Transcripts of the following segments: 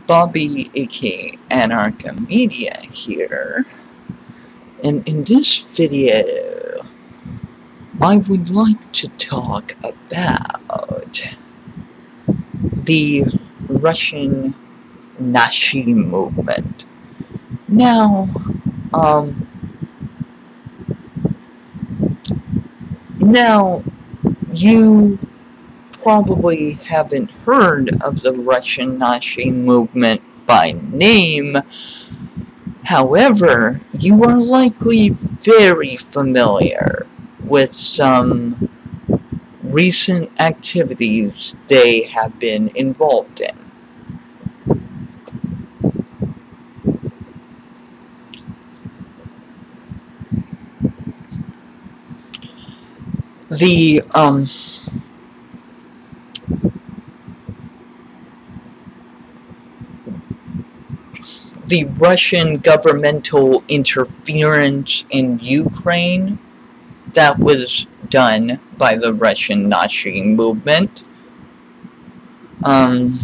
Bobby, aka Anarcha here, and in this video, I would like to talk about the Russian Nazi movement. Now, you probably haven't heard of the Russian Nazi movement by name. However, you are likely very familiar with some recent activities they have been involved in. The Russian governmental interference in Ukraine that was done by the Russian Nazi movement. The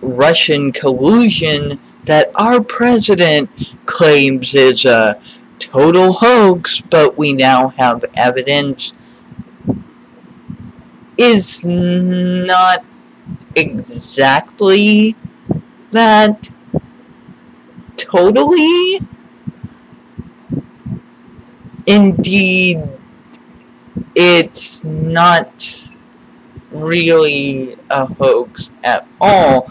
Russian collusion that our president claims is a total hoax, but we now have evidence is not exactly that totally. Indeed, it's not really a hoax at all.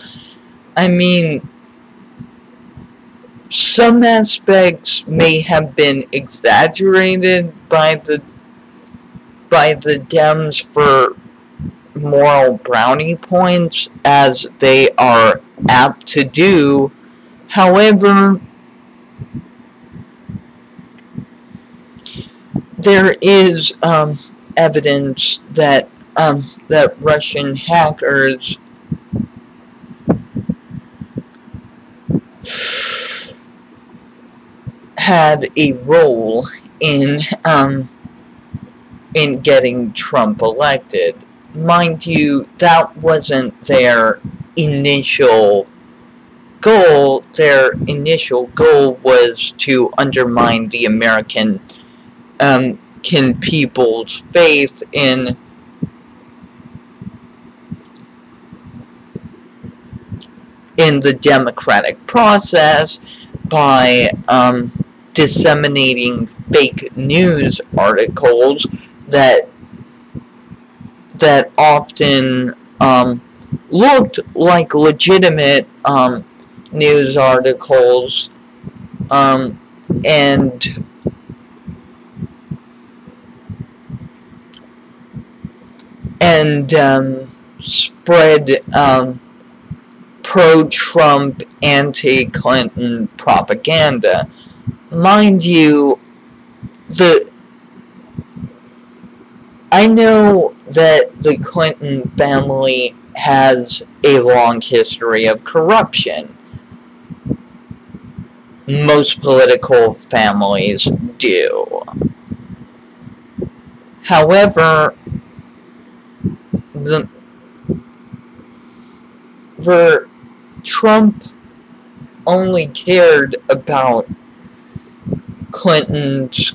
I mean, some aspects may have been exaggerated by the Dems for moral brownie points, as they are apt to do. However, there is evidence that that Russian hackers had a role in getting Trump elected. Mind you, that wasn't their initial goal. Their initial goal was to undermine the American people's faith in the democratic process by disseminating fake news articles that often looked like legitimate news articles, and spread pro-Trump, anti-Clinton propaganda. Mind you, I know that the Clinton family has a long history of corruption. Most political families do. However, Trump only cared about Clinton's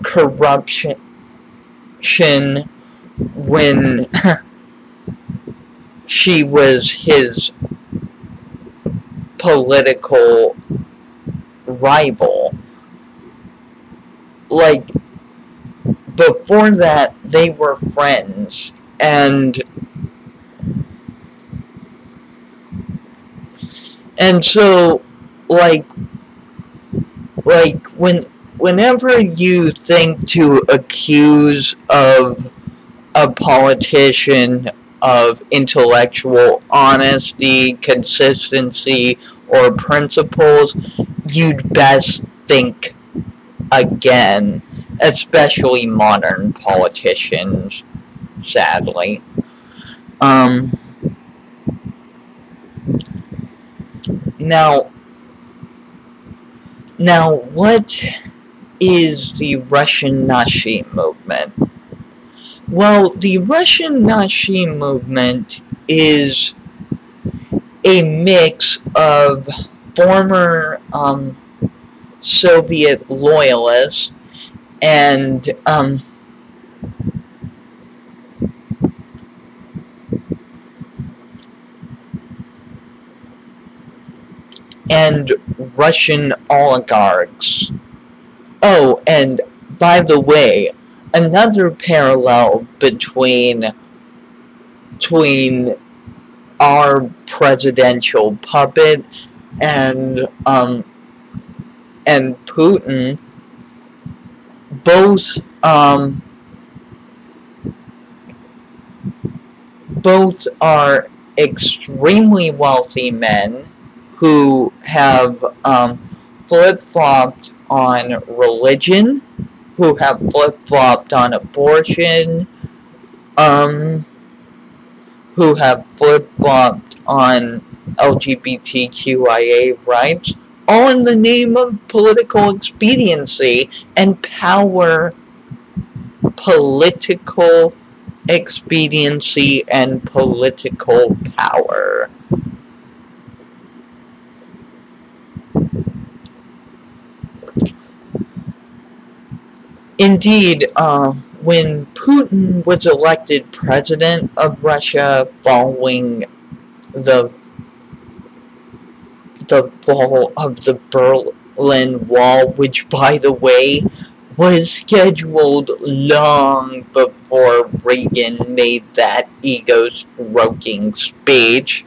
corruption when she was his political rival. Like, before that, they were friends, and so, whenever you think to accuse of a politician of intellectual honesty, consistency, or principles, you'd best think again, especially modern politicians, sadly. Now, what is the Russian Nazi movement? Well, the Russian Nazi movement is a mix of former Soviet loyalists and and Russian oligarchs. Oh, and by the way, another parallel between our presidential puppet and Putin, both both are extremely wealthy men who have flip-flopped on religion, who have flip-flopped on abortion, who have flip-flopped on LGBTQIA rights, all in the name of political expediency and power. Political expediency and political power. Indeed, when Putin was elected president of Russia following the fall of the Berlin Wall, which, by the way, was scheduled long before Reagan made that ego-stroking speech.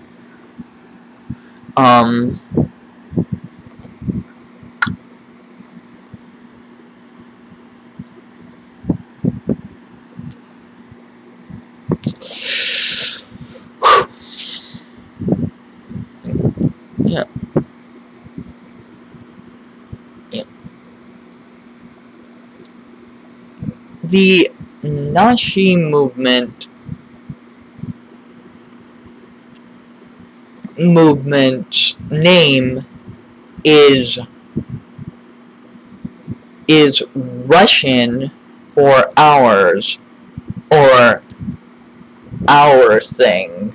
Yeah. The Nazi movement's name is Russian for ours, or our thing.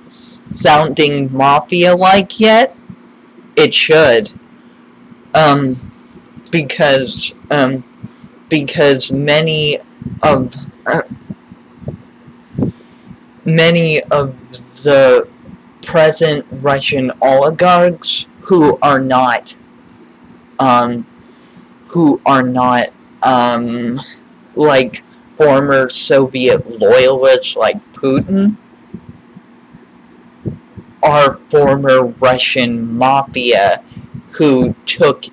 Sounding mafia-like yet? It should. Because many of the present Russian oligarchs who are not like former Soviet loyalists like Putin, are former Russian mafia who took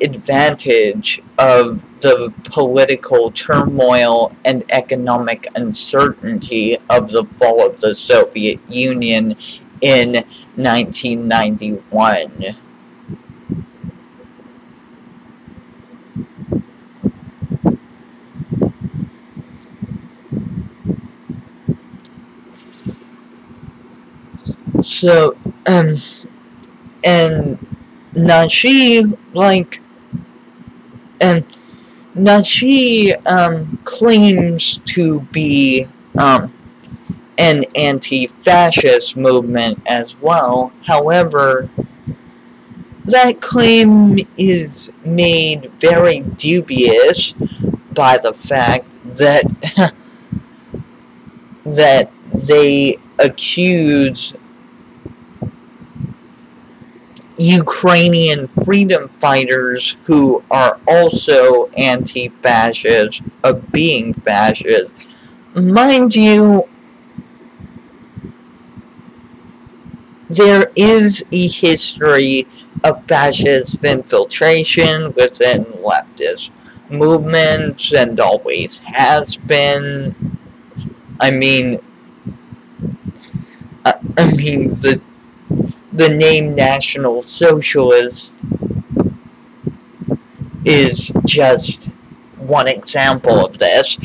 advantage of the political turmoil and economic uncertainty of the fall of the Soviet Union in 1991. So, and Nashi, Nashi, claims to be, an anti-fascist movement as well. However, that claim is made very dubious by the fact that, that they accuse Ukrainian freedom fighters who are also anti-fascist of being fascist. Mind you, there is a history of fascist infiltration within leftist movements, and always has been. I mean, the name National Socialist is just one example of this.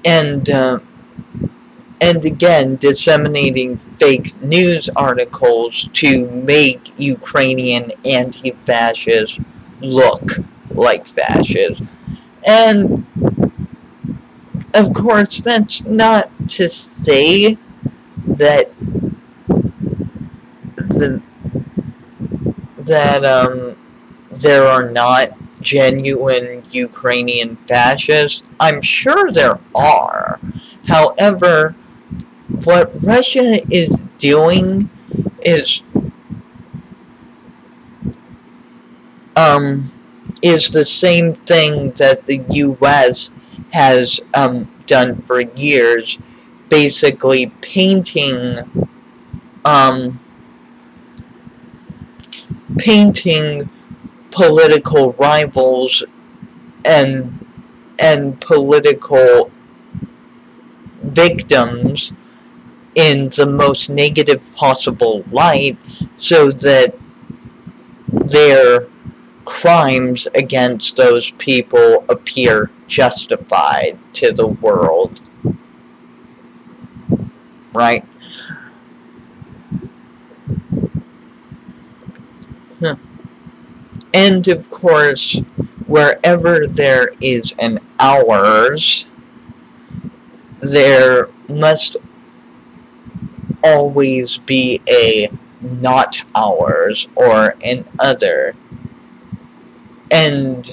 and again, disseminating fake news articles to make Ukrainian anti-fascists look like fascists. And, of course, that's not to say that there are not genuine Ukrainian fascists. I'm sure there are. However, what Russia is doing is the same thing that the U.S. has done for years, basically painting political rivals and political victims in the most negative possible light, so that their crimes against those people appear justified to the world. Right? And of course, wherever there is an ours, there must always be a not ours or an other. And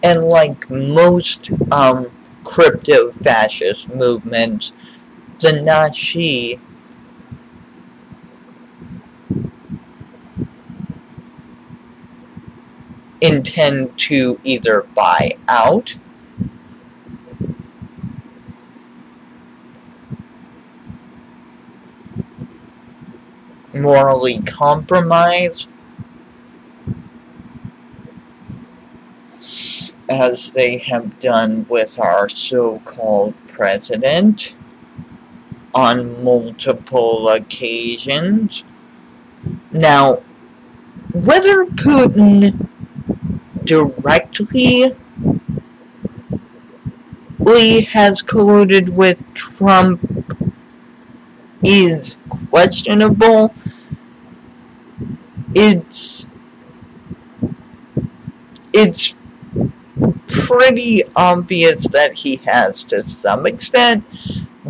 like most crypto-fascist movements, the Nazi intend to either buy out, morally compromise, as they have done with our so-called president on multiple occasions. Now, whether Putin directly has colluded with Trump is questionable. It's pretty obvious that he has to some extent,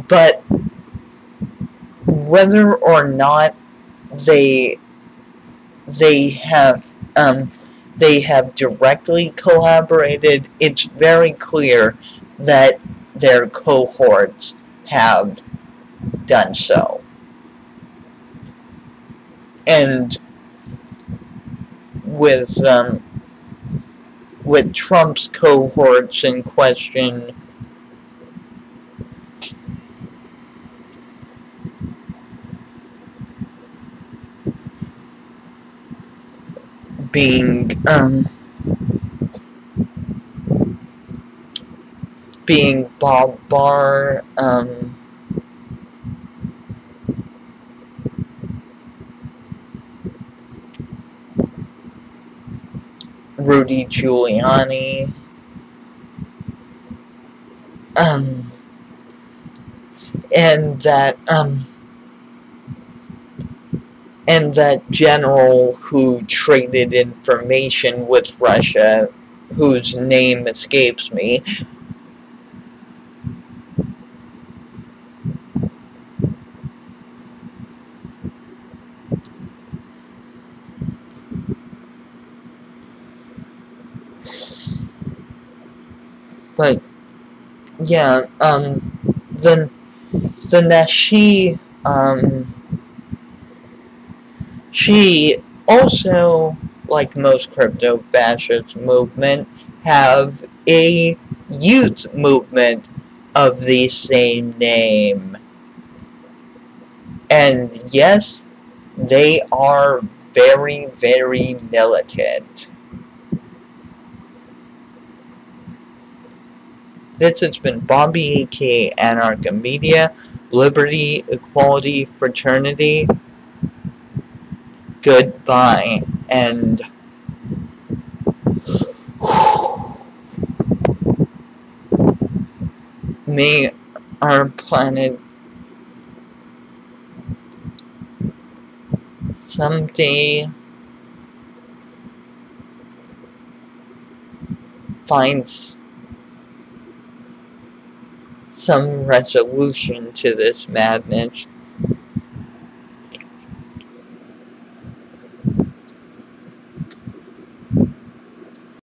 but whether or not they have directly collaborated, it's very clear that their cohorts have done so. And with Trump's cohorts in question being Bob Barr, Rudy Giuliani, and that general who traded information with Russia, whose name escapes me. But yeah, the Nashi, she also, like most crypto-fascist movement, have a youth movement of the same name. And yes, they are very, very militant. This has been Bobby, aka Anarcha Media, Liberty, Equality, Fraternity. Goodbye, and may our planet someday finds some resolution to this madness,